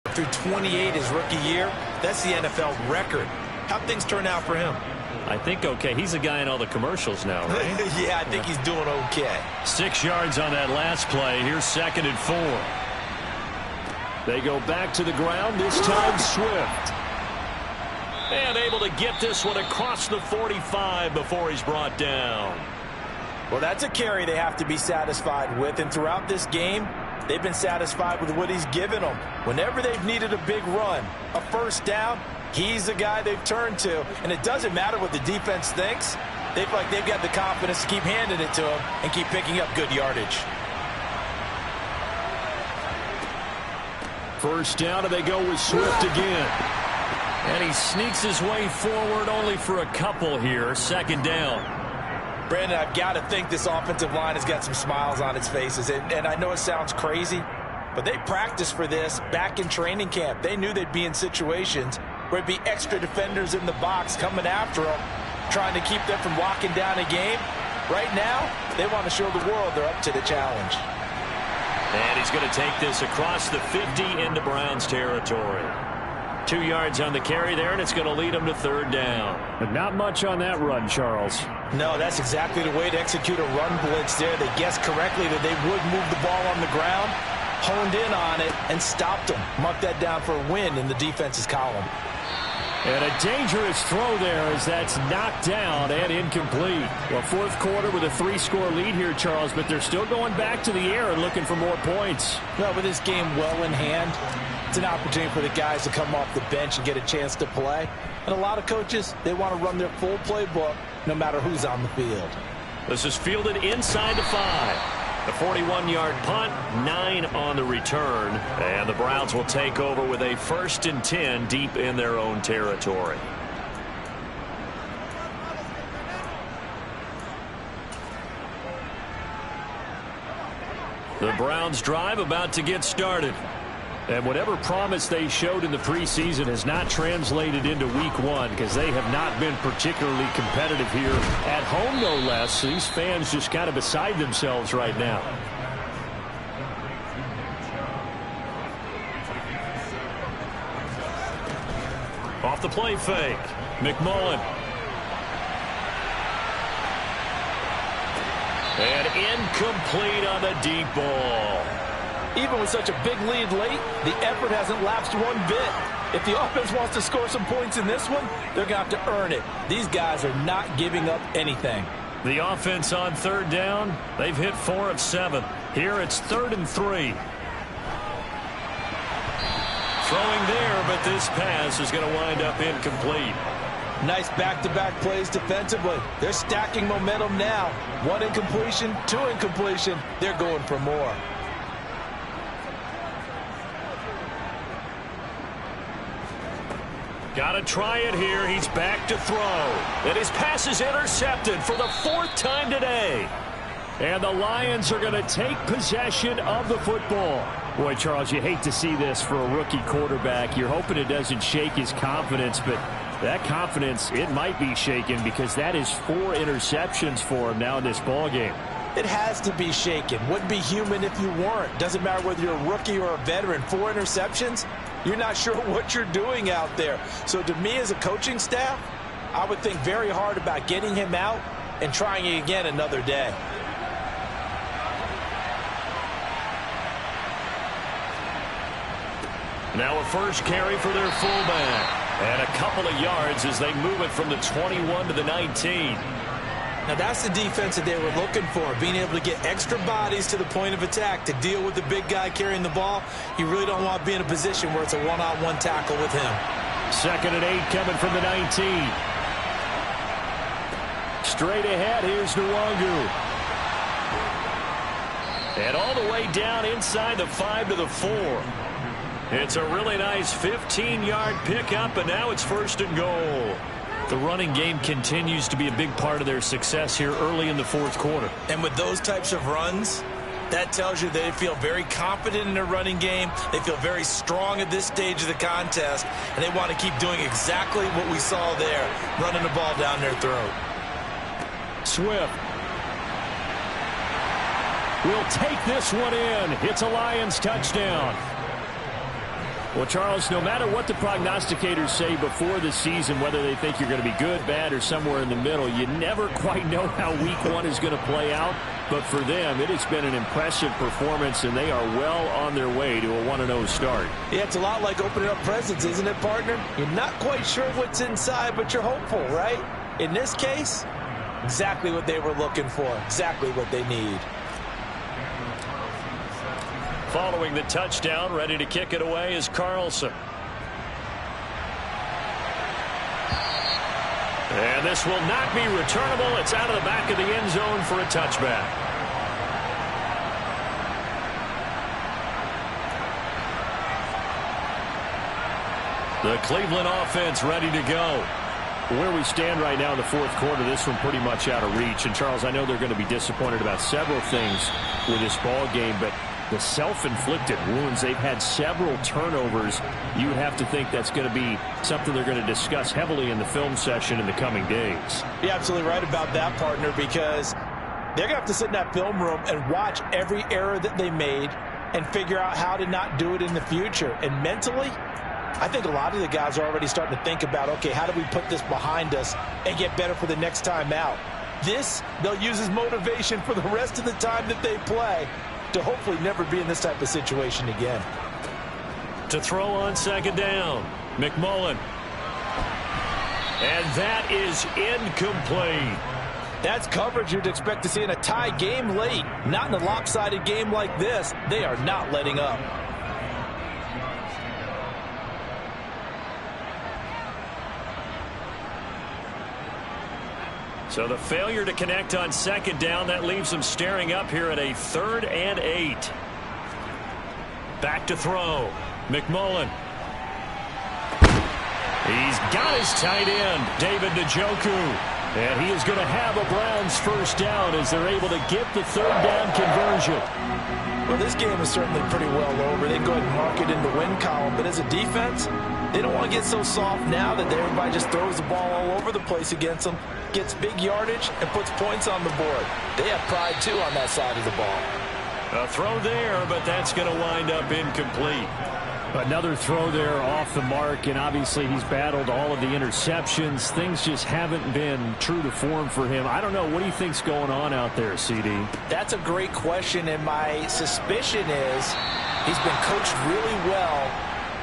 Through 28 his rookie year, that's the NFL record. How'd things turn out for him? I think okay. He's a guy in all the commercials now, right? Yeah, I think he's doing okay. 6 yards on that last play. Here's 2nd and 4. They go back to the ground, this time Swift. And able to get this one across the 45 before he's brought down. Well, that's a carry they have to be satisfied with. And throughout this game, they've been satisfied with what he's given them. Whenever they've needed a big run, a 1st down, he's the guy they've turned to. And it doesn't matter what the defense thinks. They feel like they've got the confidence to keep handing it to him and keep picking up good yardage. 1st down, and they go with Swift again. And he sneaks his way forward only for a couple here. 2nd down. Brandon, I've got to think this offensive line has got some smiles on its faces. And I know it sounds crazy, but they practiced for this back in training camp. They knew they'd be in situations where it'd be extra defenders in the box coming after them, trying to keep them from locking down a game. Right now, they want to show the world they're up to the challenge. And he's going to take this across the 50 into Browns territory. 2 yards on the carry there, and it's going to lead him to 3rd down. But not much on that run, Charles. No, that's exactly the way to execute a run blitz there. They guessed correctly that they would move the ball on the ground. honed in on it and stopped them. Mark that down for a win in the defense's column. And a dangerous throw there as that's knocked down and incomplete. Well, fourth quarter with a 3-score lead here, Charles, but they're still going back to the air and looking for more points. Well, with this game well in hand, it's an opportunity for the guys to come off the bench and get a chance to play. And a lot of coaches, they want to run their full playbook no matter who's on the field. This is fielded inside the 5. The 41-yard punt, 9 on the return. And the Browns will take over with a 1st and 10 deep in their own territory. The Browns drive about to get started. And whatever promise they showed in the preseason has not translated into week 1 because they have not been particularly competitive here at home, no less. So these fans just kind of beside themselves right now. Off the play fake, McMullen. And incomplete on the deep ball. Even with such a big lead late, the effort hasn't lapsed one bit. If the offense wants to score some points in this one, they're going to have to earn it. These guys are not giving up anything. The offense on 3rd down, they've hit 4 of 7. Here it's 3rd and 3. Throwing there, but this pass is going to wind up incomplete. Nice back-to-back plays defensively. They're stacking momentum now. 1 incompletion, 2 incompletion. They're going for more. Got to try it here. He's back to throw. And his pass is intercepted for the 4th time today. And the Lions are going to take possession of the football. Boy, Charles, you hate to see this for a rookie quarterback. You're hoping it doesn't shake his confidence, but that confidence, it might be shaken because that is 4 interceptions for him now in this ballgame. It has to be shaken. Wouldn't be human if you weren't. Doesn't matter whether you're a rookie or a veteran. 4 interceptions, you're not sure what you're doing out there. So to me as a coaching staff, I would think very hard about getting him out and trying it again another day. Now a first carry for their fullback. And a couple of yards as they move it from the 21 to the 19. Now that's the defense that they were looking for, being able to get extra bodies to the point of attack to deal with the big guy carrying the ball. You really don't want to be in a position where it's a one-on-one tackle with him. 2nd and 8 coming from the 19. Straight ahead, here's Nwangu. And all the way down inside the 5 to the 4. It's a really nice 15-yard pickup, and now it's 1st and goal. The running game continues to be a big part of their success here early in the 4th quarter. And with those types of runs, that tells you they feel very confident in their running game. They feel very strong at this stage of the contest, and they want to keep doing exactly what we saw there, running the ball down their throat. Swift will take this one in. It's a Lions touchdown. Well, Charles, no matter what the prognosticators say before the season, whether they think you're going to be good, bad, or somewhere in the middle, you never quite know how week 1 is going to play out. But for them, it has been an impressive performance, and they are well on their way to a 1-0 start. Yeah, it's a lot like opening up presents, isn't it, partner? You're not quite sure what's inside, but you're hopeful, right? In this case, exactly what they were looking for, exactly what they need. Following the touchdown, ready to kick it away is Carlson. And this will not be returnable. It's out of the back of the end zone for a touchback. The Cleveland offense ready to go. Where we stand right now in the 4th quarter, this one pretty much out of reach. And, Charles, I know they're going to be disappointed about several things with this ball game, but the self-inflicted wounds, they've had several turnovers. You would have to think that's going to be something they're going to discuss heavily in the film session in the coming days. You're absolutely right about that, partner, because they're going to have to sit in that film room and watch every error that they made and figure out how to not do it in the future. And mentally, I think a lot of the guys are already starting to think about, okay, how do we put this behind us and get better for the next time out? This, they'll use as motivation for the rest of the time that they play to hopefully never be in this type of situation again. To throw on second down, McMullen. And that is incomplete. That's coverage you'd expect to see in a tie game late. Not in a lopsided game like this. They are not letting up. So the failure to connect on second down, that leaves them staring up here at a 3rd and 8. Back to throw. McMullen. He's got his tight end, David Njoku. And he is going to have a Browns first down as they're able to get the 3rd down conversion. Well, this game is certainly pretty well over. They go ahead and mark it in the win column. But as a defense, they don't want to get so soft now that everybody just throws the ball all over the place against them, gets big yardage, and puts points on the board. They have pride, too, on that side of the ball. A throw there, but that's going to wind up incomplete. Another throw there off the mark, and obviously he's battled all of the interceptions. Things just haven't been true to form for him. I don't know. What do you think's going on out there, CD? That's a great question, and my suspicion is he's been coached really well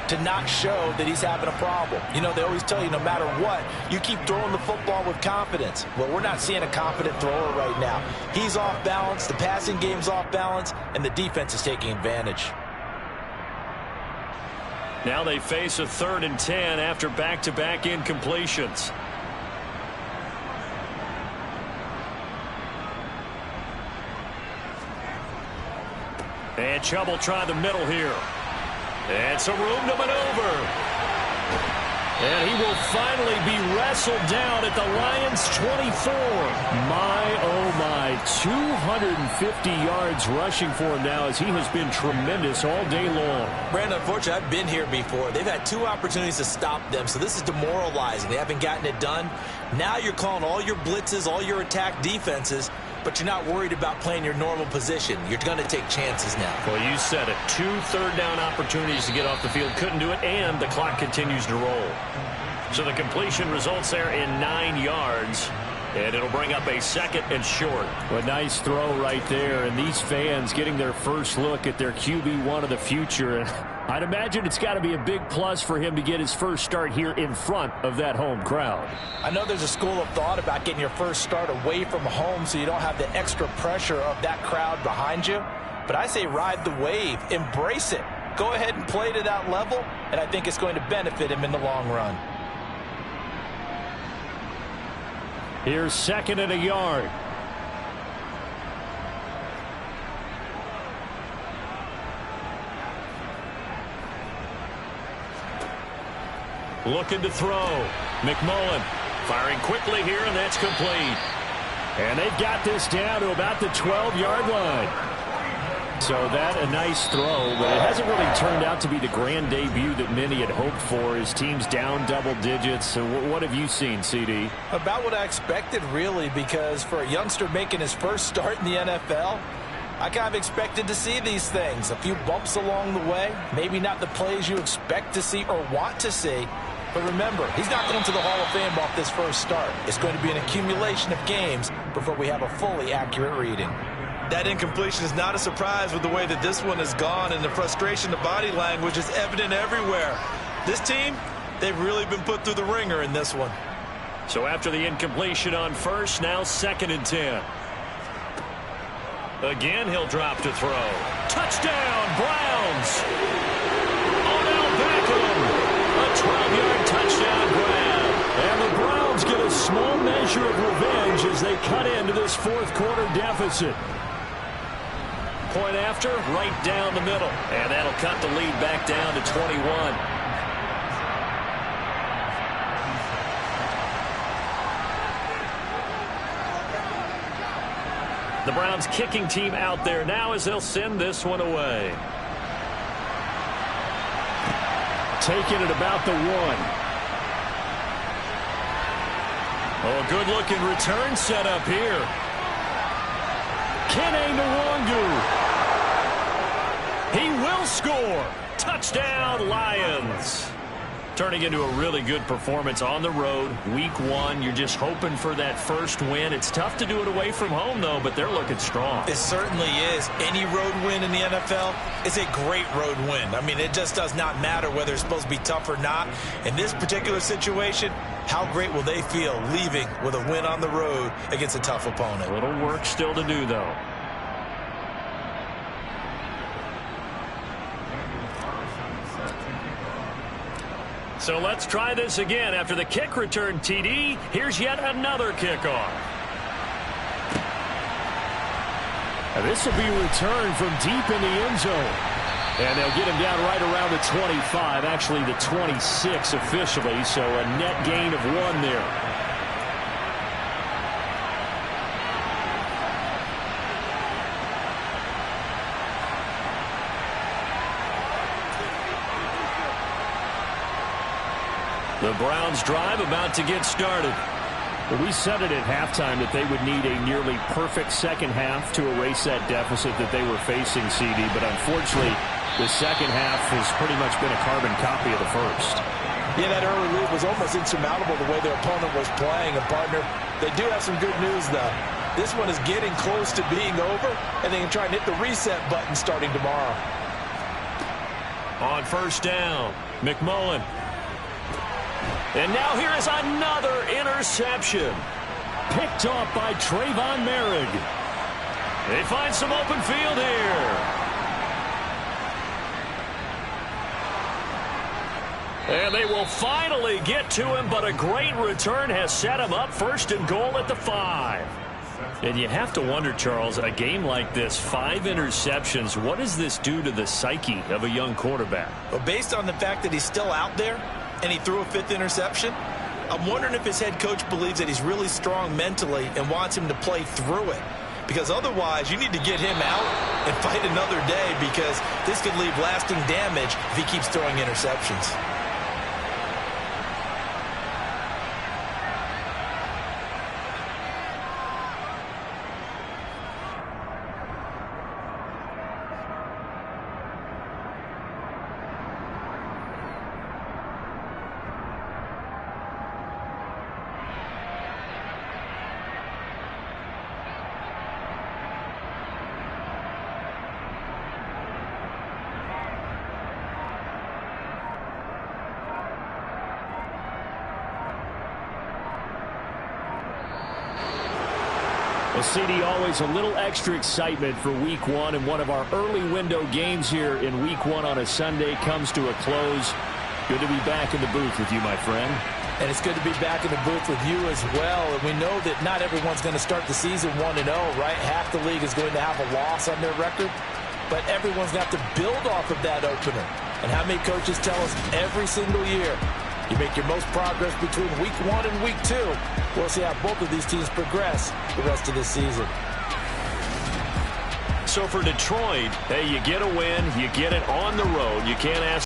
to not show that he's having a problem. You know, they always tell you no matter what, you keep throwing the football with confidence. Well, we're not seeing a confident thrower right now. He's off balance, the passing game's off balance, and the defense is taking advantage. Now they face a 3rd and 10 after back-to-back incompletions. And Chubb will try the middle here. And some room to maneuver. And he will finally be wrestled down at the Lions' 24. My, oh my, 250 yards rushing for him now as he has been tremendous all day long. Brandon, unfortunately, I've been here before. They've had 2 opportunities to stop them, so this is demoralizing. They haven't gotten it done. Now you're calling all your blitzes, all your attack defenses, but you're not worried about playing your normal position. You're going to take chances now. Well, you said it. 2 third down opportunities to get off the field. Couldn't do it, and the clock continues to roll. So the completion results there in 9 yards, and it'll bring up a 2nd and short. A nice throw right there, and these fans getting their first look at their QB1 of the future. And I'd imagine it's got to be a big plus for him to get his first start here in front of that home crowd. I know there's a school of thought about getting your first start away from home so you don't have the extra pressure of that crowd behind you. But I say ride the wave. Embrace it. Go ahead and play to that level, and I think it's going to benefit him in the long run. Here's 2nd and a yard. Looking to throw. McMullen firing quickly here, and that's complete. And they've got this down to about the 12-yard line. So that a nice throw, but it hasn't really turned out to be the grand debut that many had hoped for. His team's down double digits. So what have you seen, CD? About what I expected, really, because for a youngster making his first start in the NFL, I kind of expected to see these things. A few bumps along the way, maybe not the plays you expect to see or want to see. But remember, he's not going to the Hall of Fame off this first start. It's going to be an accumulation of games before we have a fully accurate reading. That incompletion is not a surprise with the way that this one has gone, and the frustration, the body language is evident everywhere. This team, they've really been put through the ringer in this one. So after the incompletion on first, now 2nd and 10. Again, he'll drop to throw. Touchdown, Browns! Odell Beckham! A 12-yard touchdown grab. And the Browns get a small measure of revenge as they cut into this 4th quarter deficit. Point after, right down the middle. And that'll cut the lead back down to 21. The Browns kicking team out there now as they'll send this one away. Taking it about the 1. Oh, good-looking return set up here. Kene Nwangu. He will score. Touchdown, Lions. Turning into a really good performance on the road. Week 1, you're just hoping for that first win. It's tough to do it away from home, though, but they're looking strong. It certainly is. Any road win in the NFL is a great road win. I mean, it just does not matter whether it's supposed to be tough or not. In this particular situation, how great will they feel leaving with a win on the road against a tough opponent? A little work still to do, though. So let's try this again. After the kick return TD, here's yet another kickoff. And this will be returned from deep in the end zone. And they'll get him down right around the 25, actually the 26 officially, so a net gain of 1 there. The Browns drive about to get started. Well, we said it at halftime that they would need a nearly perfect second half to erase that deficit that they were facing, CD, but unfortunately the second half has pretty much been a carbon copy of the first. Yeah, that early lead was almost insurmountable the way their opponent was playing. And, partner, they do have some good news, though. This one is getting close to being over, and they can try and hit the reset button starting tomorrow. On first down, McMullen. And now here is another interception. Picked off by Trayvon Merrick. They find some open field here. And they will finally get to him, but a great return has set him up first and goal at the 5. And you have to wonder, Charles, a game like this, 5 interceptions, what does this do to the psyche of a young quarterback? Well, based on the fact that he's still out there, and he threw a 5th interception, I'm wondering if his head coach believes that he's really strong mentally and wants him to play through it. Because otherwise, you need to get him out and fight another day, because this could leave lasting damage if he keeps throwing interceptions. Well, CD, always a little extra excitement for Week 1, and one of our early window games here in Week 1 on a Sunday comes to a close. Good to be back in the booth with you, my friend. And it's good to be back in the booth with you as well. And we know that not everyone's going to start the season 1-0, right? Half the league is going to have a loss on their record. But everyone's going to have to build off of that opener. And how many coaches tell us every single year, you make your most progress between Week 1 and Week 2. We'll see how both of these teams progress the rest of this season. So for Detroit, hey, you get a win, you get it on the road. You can't ask